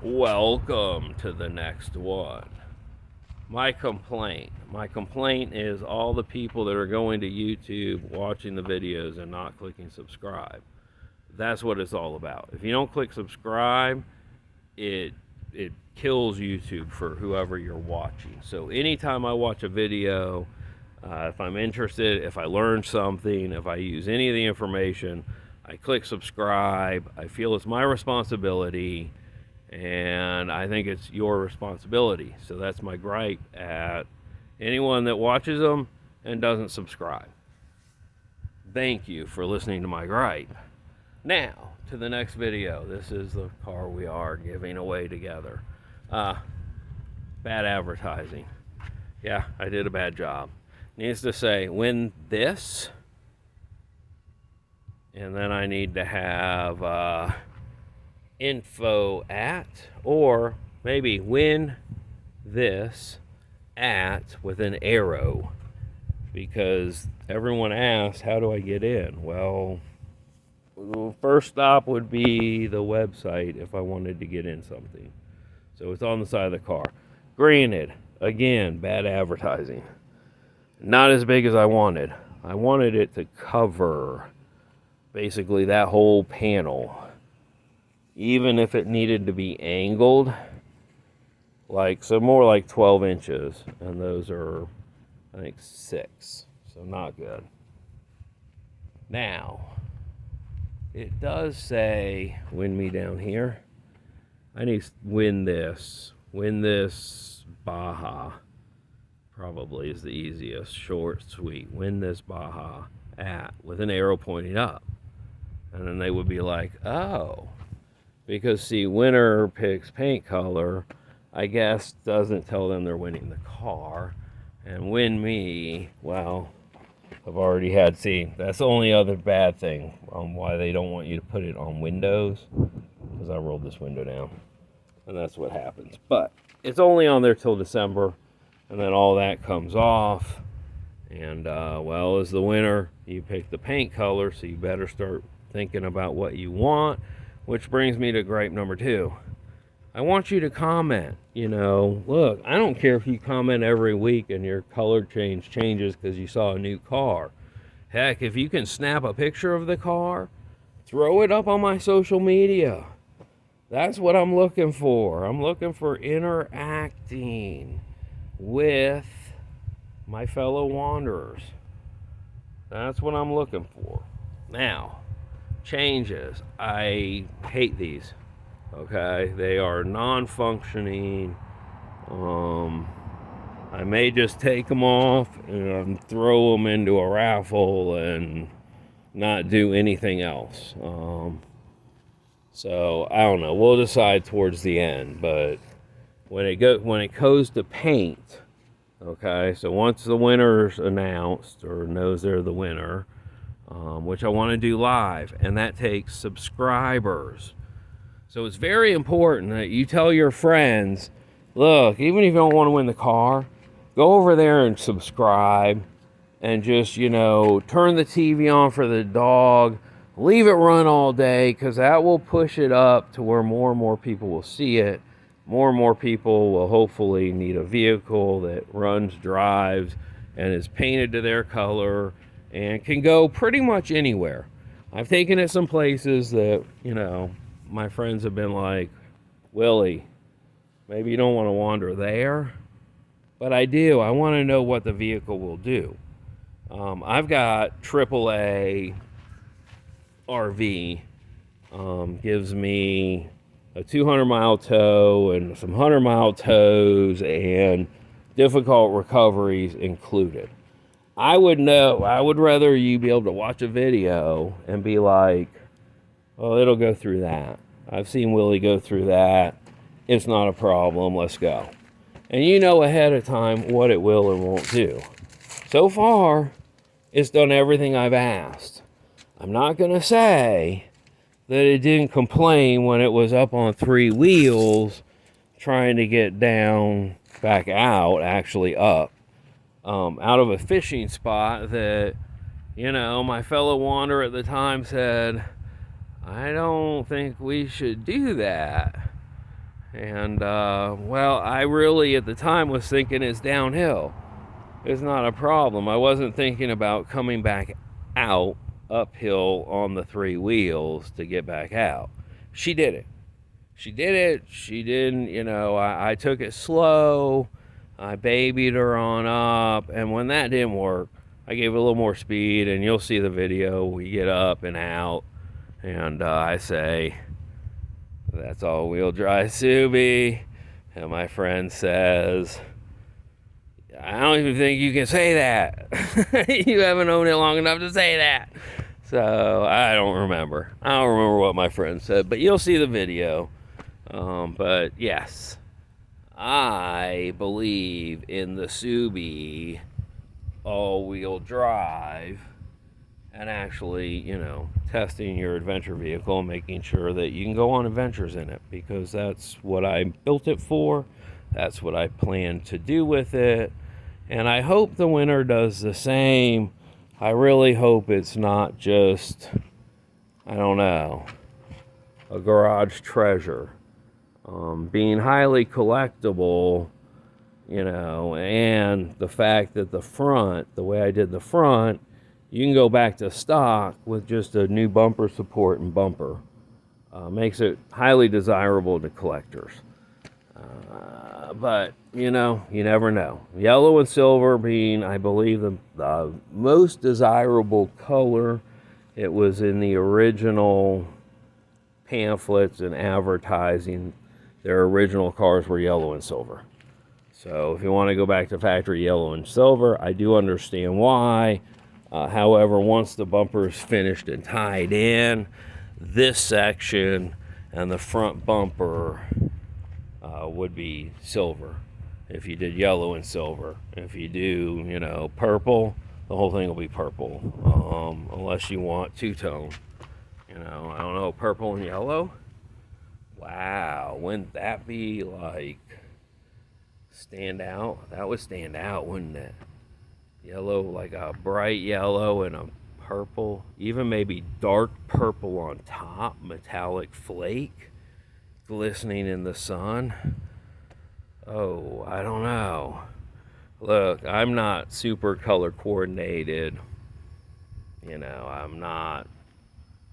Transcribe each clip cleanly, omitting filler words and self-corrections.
Welcome to the next one. My complaint is all the people that are going to YouTube, watching the videos and not clicking subscribe. That's what it's all about. If you don't click subscribe, it kills YouTube for whoever you're watching. So anytime I watch a video, if I'm interested, if I learn something, if I use any of the information, I click subscribe. I feel it's my responsibility, and I think it's your responsibility. So that's my gripe at anyone that watches them and doesn't subscribe. Thank you for listening to my gripe. Now, to the next video. This is the car we are giving away together. Bad advertising. Yeah, I did a bad job. Needs to say, win this. And then I need to have info at, or maybe win this at with an arrow, because everyone asks, how do I get in? Well, first stop would be the website if I wanted to get in something. So it's on the side of the car. Granted, again, bad advertising. Not as big as I wanted. I wanted it to cover basically that whole panel. Even if it needed to be angled, so more like 12 inches. And those are, I think, 6. So not good. Now, it does say, win me down here. I need to win this. Win this Baja. Probably is the easiest. Short, sweet. Win this Baja at, with an arrow pointing up. And then they would be like, oh. Because, see, winner picks paint color, I guess doesn't tell them they're winning the car. And win me, well, I've already had, see, that's the only other bad thing on why they don't want you to put it on windows, because I rolled this window down, and that's what happens. But it's only on there till December, and then all that comes off, and, well, as the winner, you pick the paint color, so you better start thinking about what you want, which brings me to gripe number 2. I want you to comment. Look, I don't care if you comment every week and your color changes because you saw a new car. Heck, if you can snap a picture of the car, throw it up on my social media. That's what I'm looking for. I'm looking for interacting with my fellow wanderers. That's what I'm looking for. Now, changes. I hate these. Okay, they are non-functioning. I may just take them off and throw them into a raffle and not do anything else. So I don't know. We'll decide towards the end. But when it goes to paint, okay. So once the winner's announced or knows they're the winner, which I want to do live, and that takes subscribers. So it's very important that you tell your friends, look, even if you don't want to win the car, go over there and subscribe and just, turn the TV on for the dog, leave it run all day, because that will push it up to where more and more people will see it. More and more people will hopefully need a vehicle that runs, drives, and is painted to their color and can go pretty much anywhere. I've taken it some places that, my friends have been like, Willy, maybe you don't want to wander there, but I do. I want to know what the vehicle will do. I've got AAA RV, gives me a 200-mile tow and some 100-mile tows and difficult recoveries included. I would rather you be able to watch a video and be like, well, it'll go through that. I've seen Willy go through that. It's not a problem. Let's go. And you know ahead of time what it will or won't do. So far, it's done everything I've asked. I'm not going to say that it didn't complain when it was up on 3 wheels trying to get down, back out, actually up, out of a fishing spot that, my fellow wanderer at the time said, I don't think we should do that. And, well, I really at the time was thinking it's downhill. It's not a problem. I wasn't thinking about coming back out uphill on the 3 wheels to get back out. She did it. She did it. She didn't, I took it slow. I babied her on up. And when that didn't work, I gave it a little more speed. And you'll see the video. We get up and out. And I say, that's all-wheel drive Subi. And my friend says, I don't even think you can say that. You haven't owned it long enough to say that. So I don't remember. I don't remember what my friend said, but you'll see the video. But yes, I believe in the Subi all-wheel drive and actually, testing your adventure vehicle and making sure that you can go on adventures in it, because that's what I built it for. That's what I plan to do with it. And I hope the winter does the same. I really hope it's not just, I don't know, a garage treasure. Being highly collectible, and the fact that the front, the way I did the front, you can go back to stock with just a new bumper support and bumper. Makes it highly desirable to collectors. But, you never know. Yellow and silver being, I believe, the most desirable color. It was in the original pamphlets and advertising. Their original cars were yellow and silver. So if you want to go back to factory yellow and silver, I do understand why. However, once the bumper is finished and tied in, this section and the front bumper would be silver if you did yellow and silver. If you do, purple, the whole thing will be purple, unless you want two-tone. I don't know, purple and yellow? Wow, wouldn't that be like stand out? That would stand out, wouldn't it? Yellow, like a bright yellow and a purple, even maybe dark purple on top, metallic flake, glistening in the sun. Oh, I don't know. Look, I'm not super color coordinated. I'm not.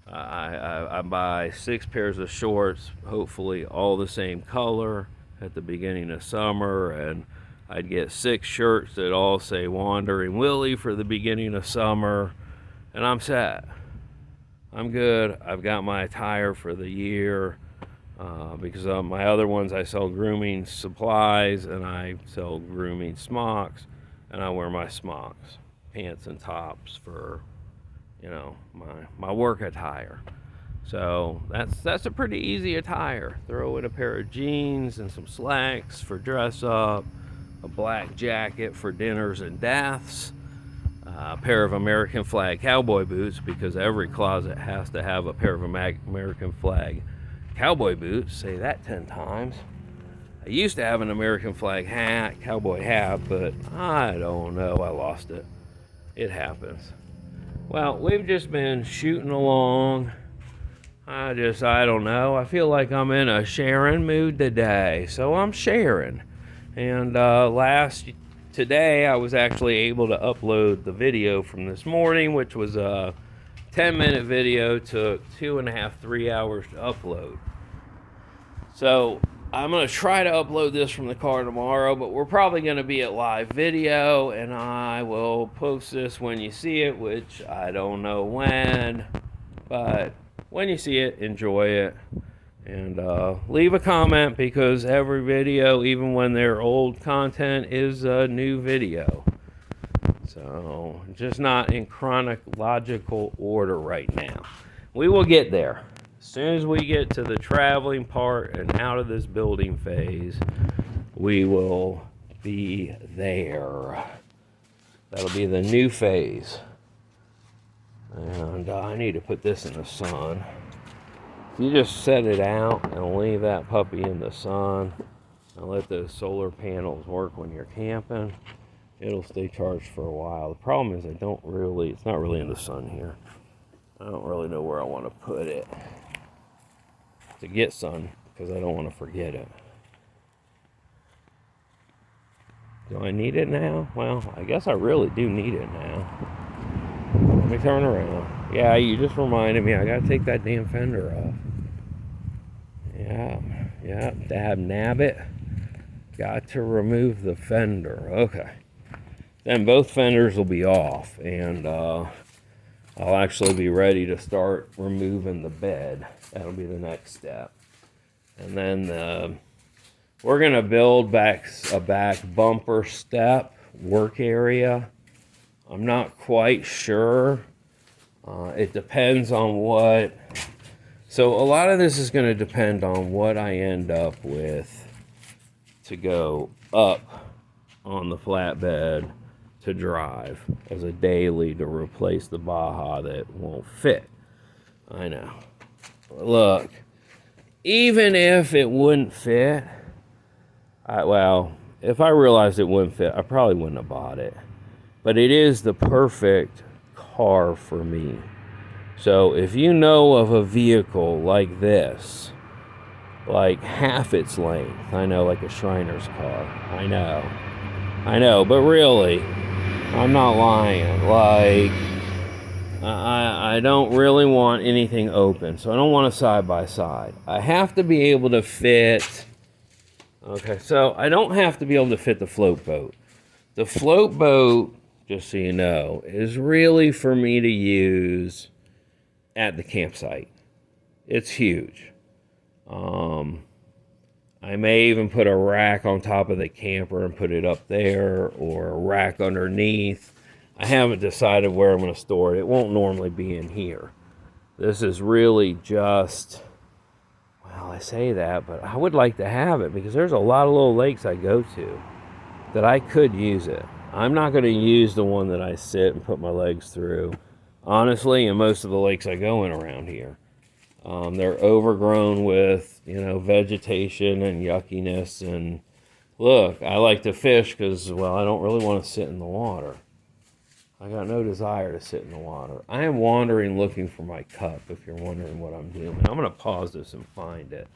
I buy 6 pairs of shorts, hopefully all the same color at the beginning of summer, and I'd get 6 shirts that all say Wandering Willy for the beginning of summer, and I'm set. I'm good. I've got my attire for the year, because my other ones I sell grooming supplies and I sell grooming smocks, and I wear my smocks, pants and tops for my work attire. So that's a pretty easy attire. Throw in a pair of jeans and some slacks for dress up, a black jacket for dinners and deaths, a pair of American flag cowboy boots, because every closet has to have a pair of American flag cowboy boots. Say that 10 times. I used to have an American flag hat, cowboy hat, but I don't know, I lost it. It happens. Well, we've just been shooting along. I don't know. I feel like I'm in a sharing mood today, so I'm sharing. And today I was actually able to upload the video from this morning, which was a 10-minute video. Took 2.5, 3 hours to upload. So I'm going to try to upload this from the car tomorrow, but we're probably going to be at live video, and I will post this when you see it, which I don't know when, but when you see it, enjoy it, and leave a comment, because every video, even when they're old content, is a new video. So just not in chronological order right now. We will get there. As soon as we get to the traveling part and out of this building phase, we will be there. That'll be the new phase. And I need to put this in the sun. If you just set it out and leave that puppy in the sun and let the solar panels work when you're camping, it'll stay charged for a while. The problem is it's not really in the sun here. I don't really know where I want to put it to get sun, because I don't want to forget it. Do I need it now? Well, I guess I really do need it now. Let me turn around. Yeah, you just reminded me I gotta take that damn fender off. Yeah, dab nabbit. Got to remove the fender. Okay. Then both fenders will be off, and I'll actually be ready to start removing the bed. That'll be the next step. And then we're going to build back a back bumper step work area. I'm not quite sure. It depends on what. So a lot of this is going to depend on what I end up with to go up on the flatbed to drive as a daily to replace the Baja that won't fit. I know. Look, even if it wouldn't fit, if I realized it wouldn't fit, I probably wouldn't have bought it. But it is the perfect car for me. So if you know of a vehicle like this, like half its length, I know, like a Shriner's car, I know, but really, I'm not lying. Like, I don't really want anything open, so I don't want a side-by-side. I have to be able to fit. Okay, so I don't have to be able to fit the float boat. The float boat, just so you know, is really for me to use at the campsite. It's huge. I may even put a rack on top of the camper and put it up there, or a rack underneath. I haven't decided where I'm going to store it. It won't normally be in here. This is really just, well, I say that, but I would like to have it because there's a lot of little lakes I go to that I could use it. I'm not going to use the one that I sit and put my legs through, honestly, in most of the lakes I go in around here. They're overgrown with, vegetation and yuckiness. And look, I like to fish because, well, I don't really want to sit in the water. I got no desire to sit in the water. I am wandering looking for my cup, if you're wondering what I'm doing. I'm going to pause this and find it.